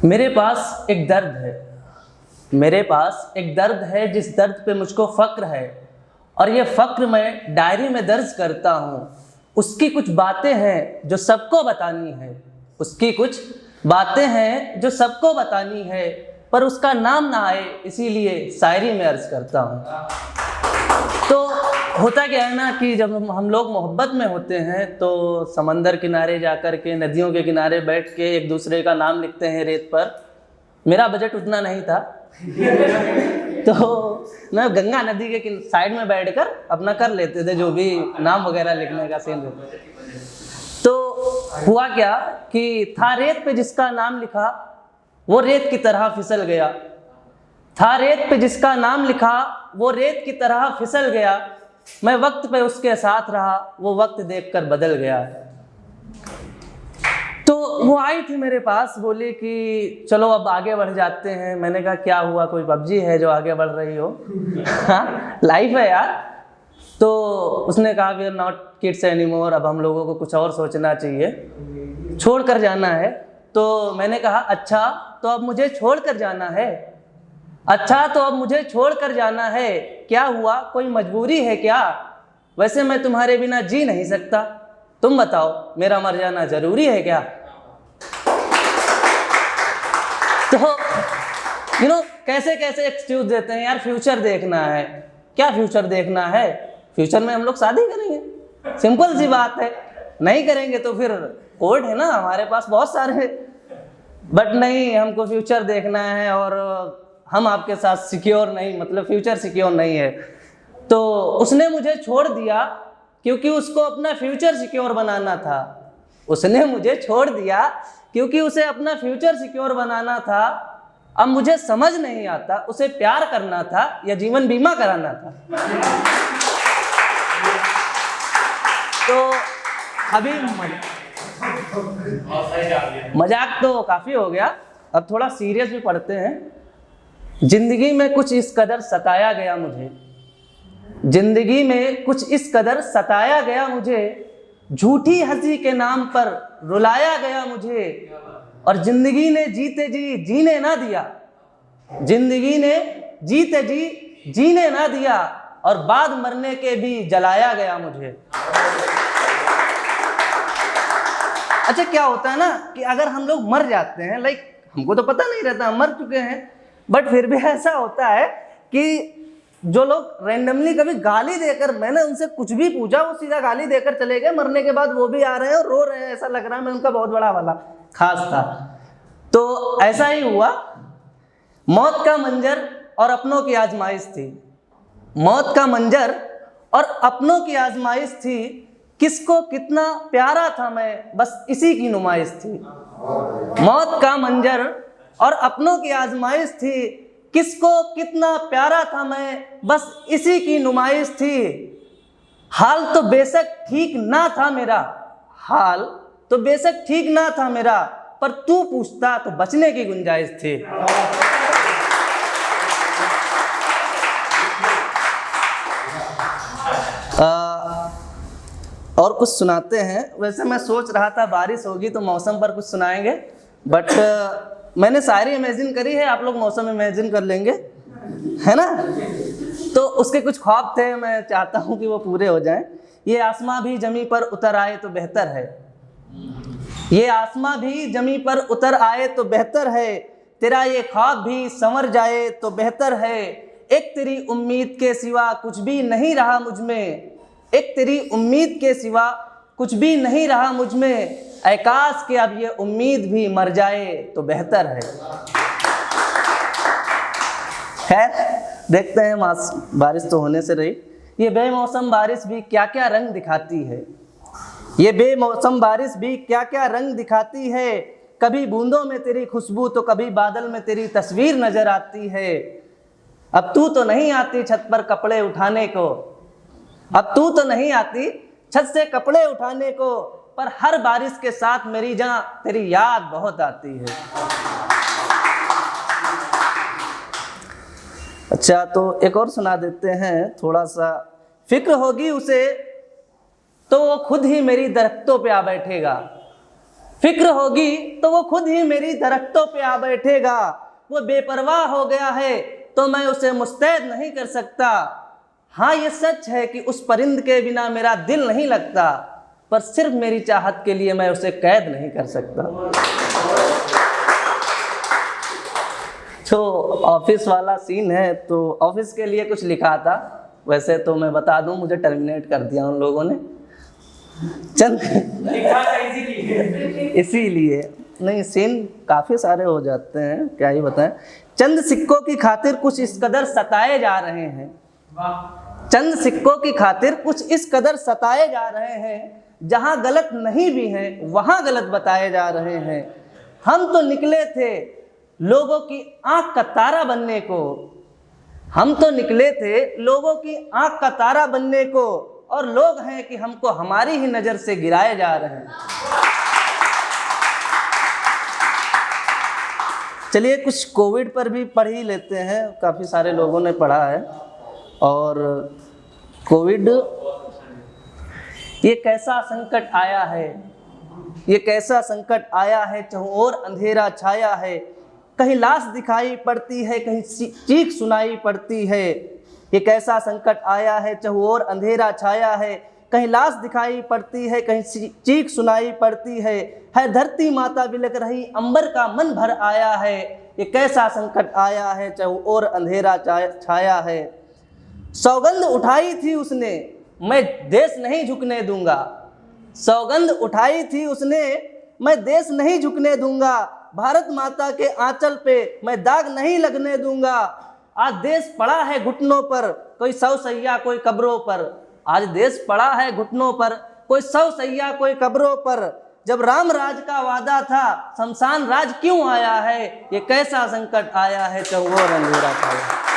मेरे पास एक दर्द है, मेरे पास एक दर्द है जिस दर्द पे मुझको फ़क्र है, और ये फ़क्र मैं डायरी में दर्ज करता हूँ। उसकी कुछ बातें हैं जो सबको बतानी है, उसकी कुछ बातें हैं जो सबको बतानी है, पर उसका नाम ना आए इसीलिए शायरी में अर्ज़ करता हूँ। तो होता क्या है ना कि जब हम लोग मोहब्बत में होते हैं तो समंदर किनारे जाकर के, नदियों के किनारे बैठ के एक दूसरे का नाम लिखते हैं रेत पर। मेरा बजट उतना नहीं था तो मैं गंगा नदी के साइड में बैठकर अपना कर लेते थे जो भी नाम वगैरह लिखने का सीन रहता था। तो हुआ क्या कि था रेत पे जिसका नाम लिखा वो रेत की तरह फिसल गया, था रेत पे जिसका नाम लिखा वो रेत की तरह फिसल गया। मैं वक्त पे उसके साथ रहा, वो वक्त देखकर बदल गया। तो वो आई थी मेरे पास, बोली कि चलो अब आगे बढ़ जाते हैं। मैंने कहा क्या हुआ, कोई पबजी है जो आगे बढ़ रही हो? हाँ, लाइफ है यार। तो उसने कहा we are not kids anymore, अब हम लोगों को कुछ और सोचना चाहिए, छोड़ कर जाना है। तो मैंने कहा अच्छा तो अब मुझे छोड़ कर जाना है, अच्छा तो अब मुझे छोड़ कर जाना है। क्या हुआ, कोई मजबूरी है क्या? वैसे मैं तुम्हारे बिना जी नहीं सकता, तुम बताओ मेरा मर जाना जरूरी है क्या? तो कैसे कैसे एक्सक्यूज देते हैं यार। फ्यूचर देखना है, क्या फ्यूचर देखना है? फ्यूचर में हम लोग शादी करेंगे, सिंपल सी बात है। नहीं करेंगे तो फिर कोर्ट है ना हमारे पास बहुत सारे। बट नहीं, हमको फ्यूचर देखना है और हम आपके साथ सिक्योर नहीं, मतलब फ्यूचर सिक्योर नहीं है। तो उसने मुझे छोड़ दिया क्योंकि उसको अपना फ्यूचर सिक्योर बनाना था। उसने मुझे छोड़ दिया क्योंकि उसे अपना फ्यूचर सिक्योर बनाना था। अब मुझे समझ नहीं आता उसे प्यार करना था या जीवन बीमा कराना था। तो अभी मजाक तो काफी हो गया, अब थोड़ा सीरियस भी पढ़ते हैं। जिंदगी में कुछ इस कदर सताया गया मुझे, जिंदगी में कुछ इस कदर सताया गया मुझे, झूठी हंसी के नाम पर रुलाया गया मुझे। और जिंदगी ने जीते जी जीने ना दिया, जिंदगी ने जीते जी जीने ना दिया, और बाद मरने के भी जलाया गया मुझे। अच्छा, क्या होता है ना कि अगर हम लोग मर जाते हैं, लाइक हमको तो पता नहीं रहता हम मर चुके हैं, बट फिर भी ऐसा होता है कि जो लोग रैंडमली कभी गाली देकर, मैंने उनसे कुछ भी पूछा वो सीधा गाली देकर चले गए, मरने के बाद वो भी आ रहे हैं और रो रहे हैं, ऐसा लग रहा है मैं उनका बहुत बड़ा वाला खास था। तो ऐसा ही हुआ, मौत का मंजर और अपनों की आजमाइश थी, मौत का मंजर और अपनों की आजमाइश थी। किसको कितना प्यारा था मैं, बस इसी की नुमाइश थी। मौत का मंजर और अपनों की आजमाइश थी, किसको कितना प्यारा था मैं, बस इसी की नुमाइश थी। हाल तो बेशक ठीक ना था मेरा, हाल तो बेशक ठीक ना था मेरा, पर तू पूछता तो बचने की गुंजाइश थी। और कुछ सुनाते हैं। वैसे मैं सोच रहा था बारिश होगी तो मौसम पर कुछ सुनाएंगे, बट मैंने शायरी इमेजिन करी है, आप लोग मौसम इमेजिन कर लेंगे, है ना? तो उसके कुछ ख्वाब थे, मैं चाहता हूँ कि वो पूरे हो जाएं। ये आसमां भी जमी पर उतर आए तो बेहतर है, ये आसमां भी जमी पर उतर आए तो बेहतर है, तेरा ये ख्वाब भी संवर जाए तो बेहतर है। एक तेरी उम्मीद के सिवा कुछ भी नहीं रहा मुझ में, एक तेरी उम्मीद के सिवा कुछ भी नहीं रहा मुझ में, आकाश के अब ये उम्मीद भी मर जाए तो बेहतर है। खैर देखते हैं, बारिश तो होने से रही। ये बेमौसम बारिश भी क्या क्या रंग दिखाती है, ये बेमौसम बारिश भी क्या क्या रंग दिखाती है। कभी बूंदों में तेरी खुशबू तो कभी बादल में तेरी तस्वीर नजर आती है। अब तू तो नहीं आती छत पर कपड़े उठाने को, अब तू तो नहीं आती छत से कपड़े उठाने को, पर हर बारिश के साथ मेरी जान तेरी याद बहुत आती है। अच्छा, तो एक और सुना देते हैं थोड़ा सा। फिक्र होगी उसे तो वो खुद ही मेरी दरख्तों पे आ बैठेगा, फिक्र होगी तो वो खुद ही मेरी दरख्तों पे आ बैठेगा। वो बेपरवाह हो गया है तो मैं उसे मुस्तैद नहीं कर सकता। हाँ ये सच है कि उस परिंद के बिना मेरा दिल नहीं लगता, पर सिर्फ मेरी चाहत के लिए मैं उसे कैद नहीं कर सकता। तो ऑफिस वाला सीन है, तो ऑफिस के लिए कुछ लिखा था। वैसे तो मैं बता दूं, मुझे टर्मिनेट कर दिया उन लोगों ने चंद इसीलिए नहीं, सीन काफ़ी सारे हो जाते हैं, क्या ही बताएं। चंद सिक्कों की खातिर कुछ इस कदर सताए जा रहे हैं, चंद सिक्कों की खातिर कुछ इस कदर सताए जा रहे हैं, जहां गलत नहीं भी हैं वहां गलत बताए जा रहे हैं। हम तो निकले थे लोगों की आंख का तारा बनने को, हम तो निकले थे लोगों की आंख का तारा बनने को, और लोग हैं कि हमको हमारी ही नज़र से गिराए जा रहे हैं। चलिए कुछ कोविड पर भी पढ़ ही लेते हैं, काफ़ी सारे लोगों ने पढ़ा है। और कोविड ये कैसा संकट आया है, ये कैसा संकट आया है, चारों ओर अंधेरा छाया है, कहीं लाश दिखाई पड़ती है, कहीं चीख सुनाई पड़ती है। ये कैसा संकट आया है, चारों ओर अंधेरा छाया है, कहीं लाश दिखाई पड़ती है, कहीं चीख सुनाई पड़ती है धरती माता बिलख रही, अंबर का मन भर आया है। ये कैसा संकट आया है, चारों ओर अंधेरा छाया है। सौगंध उठाई थी उसने, मैं देश नहीं झुकने दूंगा, सौगंध उठाई थी उसने, मैं देश नहीं झुकने दूंगा, भारत माता के आंचल पे मैं दाग नहीं लगने दूंगा। आज देश पड़ा है घुटनों पर, कोई सौ सैया कोई कब्रों पर, आज देश पड़ा है घुटनों पर, कोई सौ सैया कोई कब्रों पर। जब राम राज का वादा था, शमशान राज क्यों आया है, ये कैसा संकट आया है, चारों ओर अंधेरा छाया।